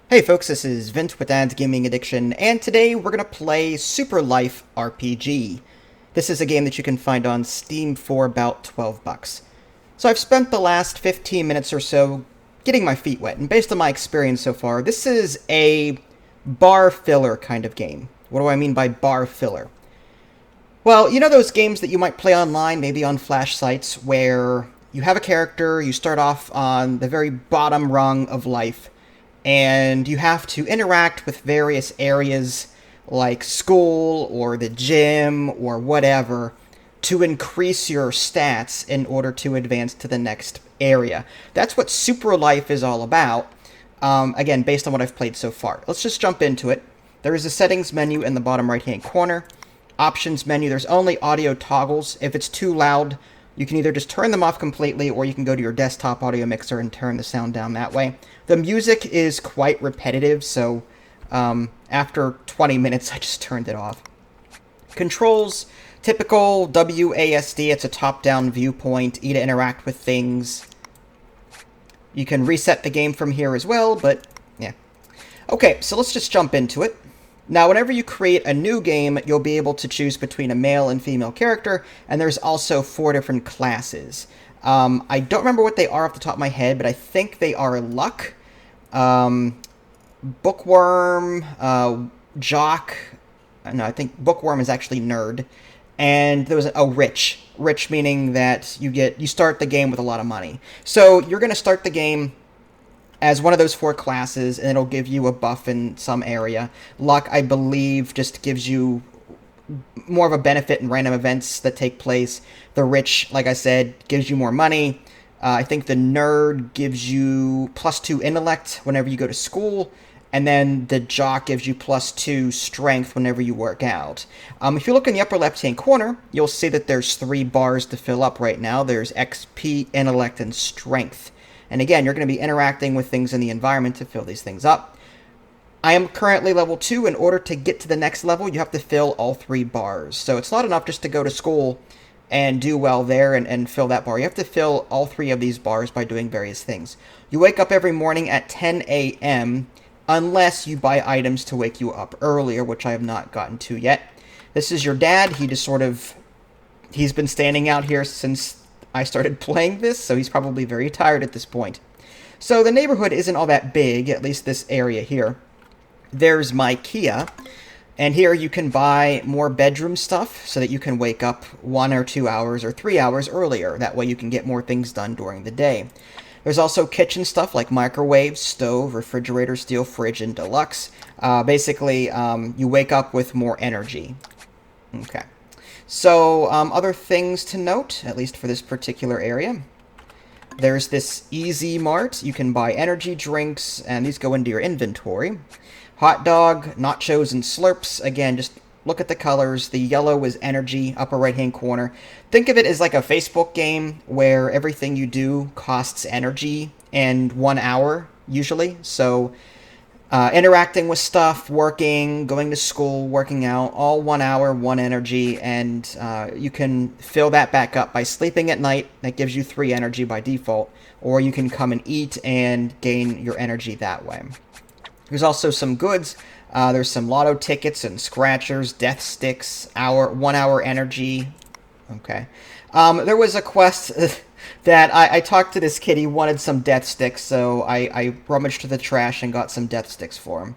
Hey folks, this is Vint with Dad's Gaming Addiction, and today we're going to play Super Life RPG. This is a game that you can find on Steam for about 12 bucks. So I've spent the last 15 minutes or so getting my feet wet, and based on my experience so far, this is a bar filler kind of game. What do I mean by bar filler? Well, you know those games that you might play online, maybe on flash sites, where you have a character, you start off on the very bottom rung of life, and you have to interact with various areas like school or the gym or whatever to increase your stats in order to advance to the next area. That's what Super Life is all about. Again, based on what I've played so far. Let's just jump into it. There is a settings menu in the bottom right hand corner. Options menu, there's only audio toggles. If it's too loud, you can either just turn them off completely, or you can go to your desktop audio mixer and turn the sound down that way. The music is quite repetitive, so after 20 minutes, I just turned it off. Controls, typical WASD, it's a top-down viewpoint, E to interact with things. You can reset the game from here as well, but yeah. Okay, so let's just jump into it. Now, whenever you create a new game, you'll be able to choose between a male and female character, and there's also 4 different classes. I don't remember what they are off the top of my head, but I think they are Luck, Bookworm, Jock. No, I think Bookworm is actually Nerd, and there was Rich. Rich meaning that you start the game with a lot of money. So you're going to start the game as one of those 4 classes, and it'll give you a buff in some area. Luck, I believe, just gives you more of a benefit in random events that take place. The Rich, like I said, gives you more money. I think the Nerd gives you +2 intellect whenever you go to school, and then the Jock gives you +2 strength whenever you work out. If you look in the upper left-hand corner, you'll see that there's 3 bars to fill up right now. There's XP, intellect, and strength. And again, you're going to be interacting with things in the environment to fill these things up. I am currently level 2. In order to get to the next level, you have to fill all 3 bars. So it's not enough just to go to school and do well there and fill that bar. You have to fill all 3 of these bars by doing various things. You wake up every morning at 10 a.m. unless you buy items to wake you up earlier, which I have not gotten to yet. This is your dad. He's been standing out here since I started playing this, so he's probably very tired at this point. So the neighborhood isn't all that big, at least this area here. There's my Kia, and here you can buy more bedroom stuff so that you can wake up 1 or 2 hours or 3 hours earlier. That way you can get more things done during the day. There's also kitchen stuff like microwave, stove, refrigerator, steel fridge, and deluxe. Basically, you wake up with more energy. Okay. So, other things to note, at least for this particular area. There's this Easy Mart. You can buy energy drinks, and these go into your inventory. Hot dog, nachos, and slurps. Again, just look at the colors. The yellow is energy, upper right-hand corner. Think of it as like a Facebook game where everything you do costs energy and 1 hour, usually. So, interacting with stuff, working, going to school, working out, all 1 hour, 1 energy, and you can fill that back up by sleeping at night. That gives you 3 energy by default, or you can come and eat and gain your energy that way. There's also some goods. There's some lotto tickets and scratchers, death sticks, 1 hour energy. Okay. There was a quest that I talked to this kid. He wanted some death sticks, so I rummaged through the trash and got some death sticks for him.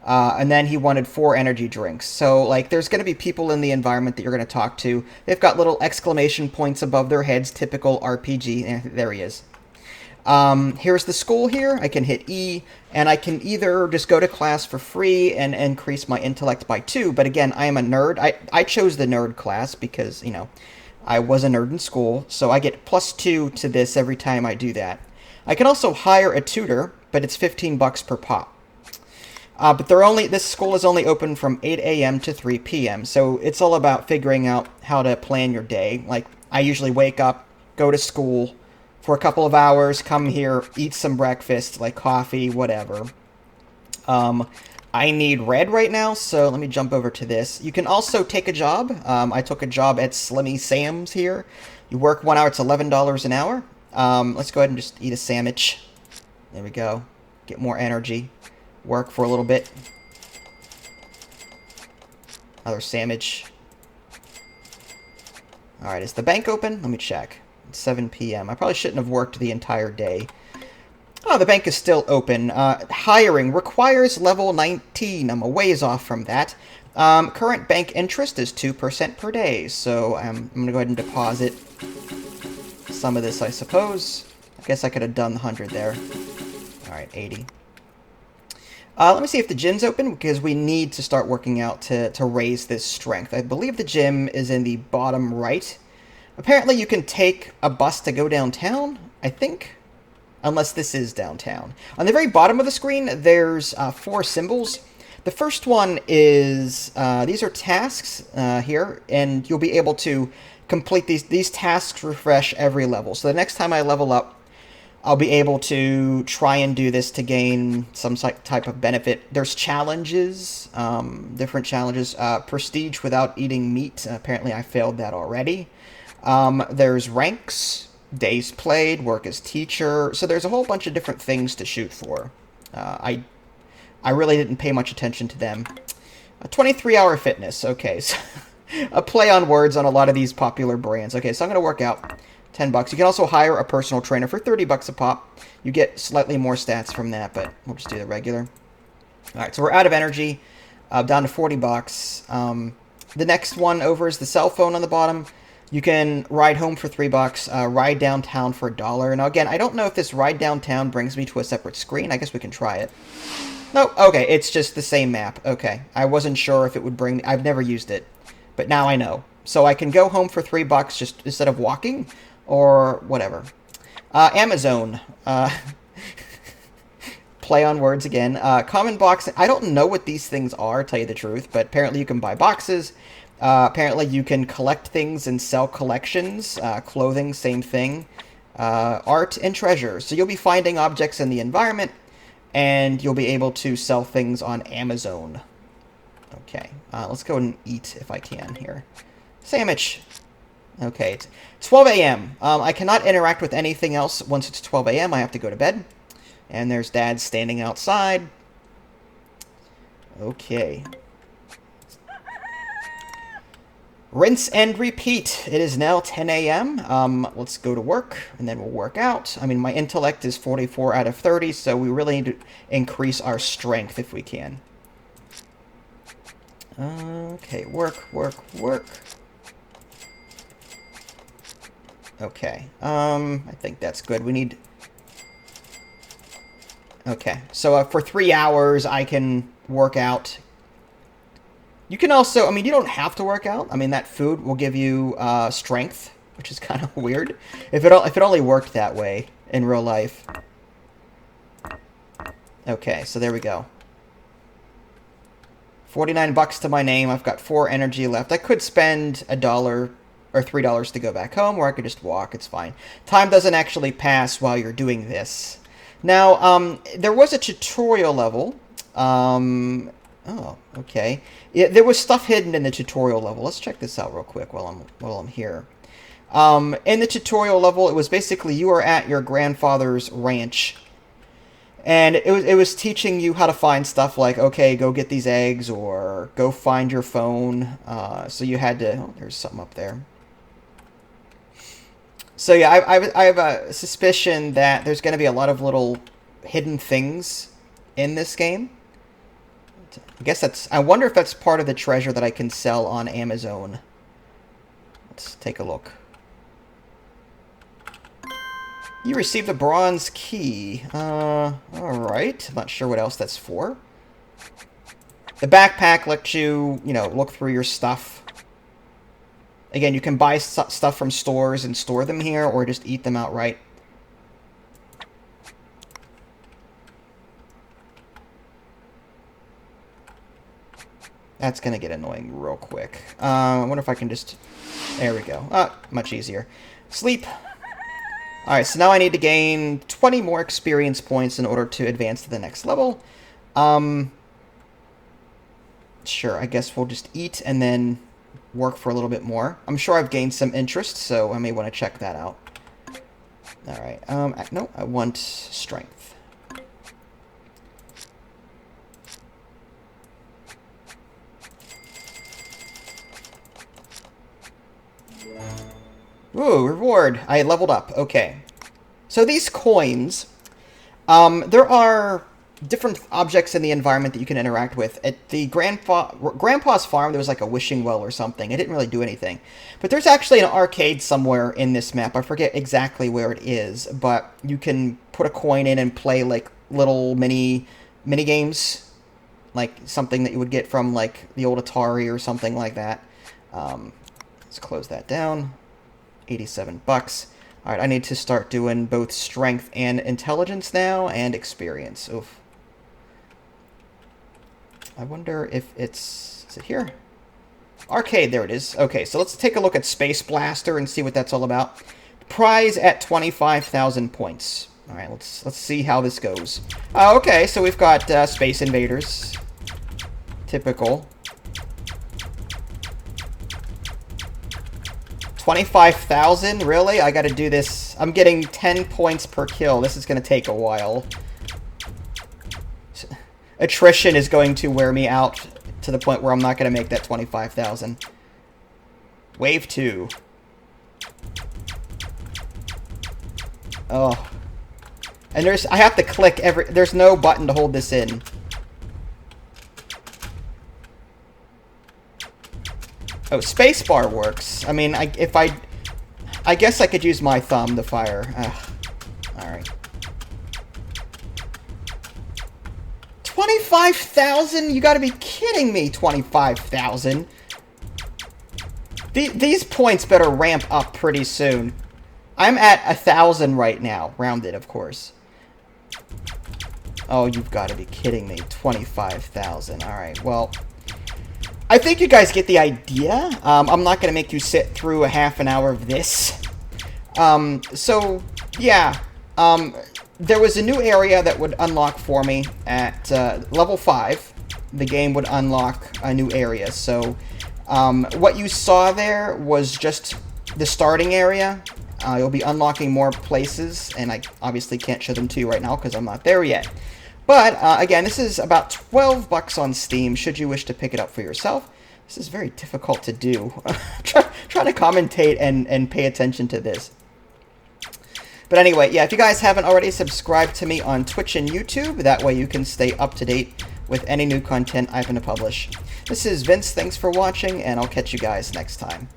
And then he wanted 4 energy drinks. So, like, there's going to be people in the environment that you're going to talk to. They've got little exclamation points above their heads, typical RPG. There he is. Here's the school here. I can hit E, and I can either just go to class for free and increase my intellect by 2. But again, I am a nerd. I chose the nerd class because, you know, I was a nerd in school, so I get +2 to this every time I do that. I can also hire a tutor, but it's 15 bucks per pop. But this school is only open from 8 a.m. to 3 p.m., so it's all about figuring out how to plan your day. Like, I usually wake up, go to school for a couple of hours, come here, eat some breakfast, like coffee, whatever. I need red right now, so let me jump over to this. You can also take a job. I took a job at Slimmy Sam's here. You work 1 hour, it's $11 an hour. Let's go ahead and just eat a sandwich. There we go. Get more energy. Work for a little bit. Another sandwich. Alright, is the bank open? Let me check. It's 7 p.m. I probably shouldn't have worked the entire day. Oh, the bank is still open. Hiring requires level 19. I'm a ways off from that. Current bank interest is 2% per day, so I'm going to go ahead and deposit some of this, I suppose. I guess I could have done the 100 there. Alright, 80. Let me see if the gym's open, because we need to start working out to raise this strength. I believe the gym is in the bottom right. Apparently you can take a bus to go downtown, I think. Unless this is downtown. On the very bottom of the screen, there's 4 symbols. The first one is, these are tasks here, and you'll be able to complete these. These tasks refresh every level. So the next time I level up, I'll be able to try and do this to gain some type of benefit. There's challenges, different challenges. Prestige without eating meat. Apparently I failed that already. There's ranks. Days played, work as teacher. So there's a whole bunch of different things to shoot for. I really didn't pay much attention to them. 23-hour fitness. Okay, so a play on words on a lot of these popular brands. Okay, so I'm going to work out. $10. You can also hire a personal trainer for $30 a pop. You get slightly more stats from that, but we'll just do the regular. All right, so we're out of energy. Down to $40. The next one over is the cell phone on the bottom. You can ride home for $3, ride downtown for $1. Now, again, I don't know if this ride downtown brings me to a separate screen. I guess we can try it. No, okay, it's just the same map. Okay, I wasn't sure if it would bring me. I've never used it, but now I know. So I can go home for $3 just instead of walking, or whatever. Amazon. Play on words again. Common box. I don't know what these things are, tell you the truth, but apparently you can buy boxes. Apparently you can collect things and sell collections. Clothing, same thing. Art and treasure. So you'll be finding objects in the environment, and you'll be able to sell things on Amazon. Okay, let's go and eat if I can here. Sandwich. Okay, it's 12 a.m. I cannot interact with anything else once it's 12 a.m. I have to go to bed. And there's Dad standing outside. Okay. Rinse and repeat. It is now 10 a.m. Let's go to work, and then we'll work out. I mean, my intellect is 44 out of 30, so we really need to increase our strength if we can. Okay, work. Okay, I think that's good. We need... Okay, so for 3 hours, I can work out. You can also, I mean, you don't have to work out. I mean, that food will give you strength, which is kind of weird. If it only worked that way in real life. Okay, so there we go. $49 to my name. I've got 4 energy left. I could spend $1 or $3 to go back home, or I could just walk. It's fine. Time doesn't actually pass while you're doing this. Now, there was a tutorial level. Oh, okay. Yeah, there was stuff hidden in the tutorial level. Let's check this out real quick while I'm here. In the tutorial level, it was basically you are at your grandfather's ranch, and it was teaching you how to find stuff like, okay, go get these eggs, or go find your phone. So you had to. Oh, there's something up there. So yeah, I have a suspicion that there's going to be a lot of little hidden things in this game. I guess that's... I wonder if that's part of the treasure that I can sell on Amazon. Let's take a look. You received a bronze key. Alright. I'm not sure what else that's for. The backpack lets you, look through your stuff. Again, you can buy stuff from stores and store them here, or just eat them outright. That's going to get annoying real quick. I wonder if I can just... There we go. Much easier. Sleep. Alright, so now I need to gain 20 more experience points in order to advance to the next level. Sure, I guess we'll just eat and then work for a little bit more. I'm sure I've gained some interest, so I may want to check that out. Alright, no, I want strength. Ooh, reward. I leveled up. Okay. So these coins, there are different objects in the environment that you can interact with. At the Grandpa's farm, there was like a wishing well or something. It didn't really do anything. But there's actually an arcade somewhere in this map. I forget exactly where it is, but you can put a coin in and play like little mini games, like something that you would get from like the old Atari or something like that. Let's close that down. 87 bucks. All right, I need to start doing both strength and intelligence now, and experience. Oof. I wonder if it's... Is it here? Arcade, there it is. Okay, so let's take a look at Space Blaster and see what that's all about. Prize at 25,000 points. All right, let's see how this goes. Okay, so we've got Space Invaders. Typical. 25,000? Really? I gotta do this. I'm getting 10 points per kill. This is gonna take a while. Attrition is going to wear me out to the point where I'm not gonna make that 25,000. Wave 2. Oh. And I have to click there's no button to hold this in. Oh, spacebar works. I mean, I guess I could use my thumb to fire. Alright. 25,000? You gotta be kidding me, 25,000. These points better ramp up pretty soon. I'm at 1,000 right now. Rounded, of course. Oh, you've got to be kidding me. 25,000. Alright, well... I think you guys get the idea. I'm not going to make you sit through a half an hour of this. So, yeah. There was a new area that would unlock for me at level 5. The game would unlock a new area. So, what you saw there was just the starting area. You'll be unlocking more places, and I obviously can't show them to you right now because I'm not there yet. But, again, this is about 12 bucks on Steam, should you wish to pick it up for yourself. This is very difficult to do. Trying to commentate and pay attention to this. But anyway, yeah, if you guys haven't already, subscribed to me on Twitch and YouTube. That way you can stay up to date with any new content I'm going to publish. This is Vince, thanks for watching, and I'll catch you guys next time.